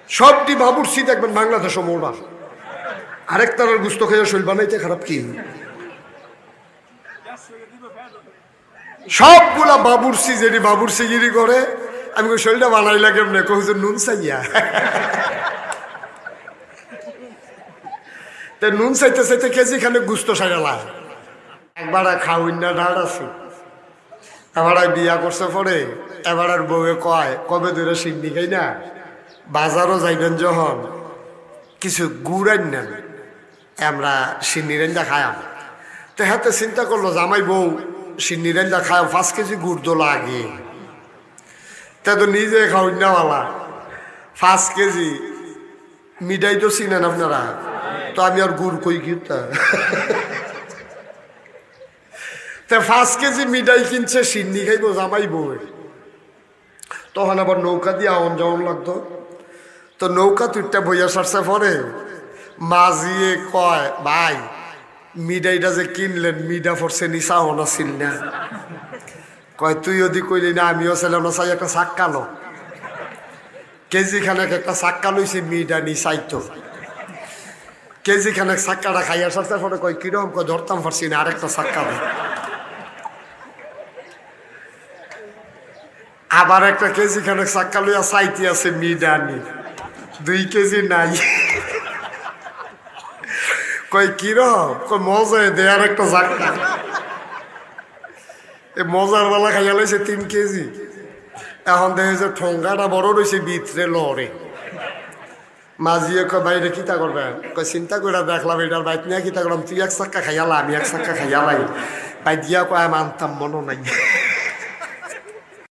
সবটি বাবুর্চি দেখবেন বাংলাদেশও মোড়া। আরেক তারার গুস্ত খেয়ে শৈল বানাইতে খারাপ কি? সবগুলা বাবুর্চি যেটি বাবুর্চিগিরি করে, আমি শৈলটা বানাইলা কেমনে? কহুজ নুন চাইয়া। নুন চাইতে চাইতে কেজি খানে গুস্ত সাইলা। একবার খাওয়াই না ঢাড় আছে, এবার বিয়া করছে পরে এবার আর বউয়ে কয় কবে ধরে সিন্নি খাই না, বাজারও যাইবেন যখন কিছু গুড় আন নেন, আমরা সিন্নি রেঞ্জা খায়াম। তো হাতে চিন্তা করলো জামাই বউ সিন্নি রেঞ্জা খায়াম, 5 কেজি গুড় তো লাগে। তা তো নিজে খাওয়াই নাওয়ালা 5 কেজি মিঠাই তো চিনেন আপনারা, তো আমি আর গুড় কই কিনতা। 5 কেজি মিঠাই কিনছে, সিন্নি খাইব জামাই বউ। তখন আবার নৌকা দিয়ে আওন যাওন লাগতো। তো নৌকা তুইটা বইয়া সারছে পরে মাঝিয়ে কয় ভাই মিঠাইটা যে কিনলেন মিঠা পড়ছে নিশা হনা ছিল না। কয় তুই যদি কইলি না আমিও ছিলাম না, চাই একটা চাক্কালো কেজি খানেক একটা চাক্কা লইছে মিঠা নি চাইতো। কেজি খানেক চাক্কাটা খাইয়া সারছে পরে কয় কিরকম? কয় ধরতাম পারছি না, আরেকটা চাক্কা দেয়। আবার একটা কেজি খানেক চাক্কা লইয়া চাইতে আছে মিঠা নি, 2 কেজি নাই। কয় কিরকম? কয় মজায় দে আর একটা চাক্কা। এই মজার বেলা খাইয়া লাইছে 3 কেজি। এখন দেখে যে ঠোঙ্গাটা বড় রয়েছে ভিতরে লড়ে। মাঝিয়ে কয় বাইরে কিতা করবেন? কয় চিন্তা করে দেখলাম এটার বাইক নিয়ে কিতা করলাম, তুই 1 চাক্কা খাইয়ালা আমি 1 চাক্কা খাইয়ালাই। বাই দিয়া কয় আমি আনতাম মনে নাই।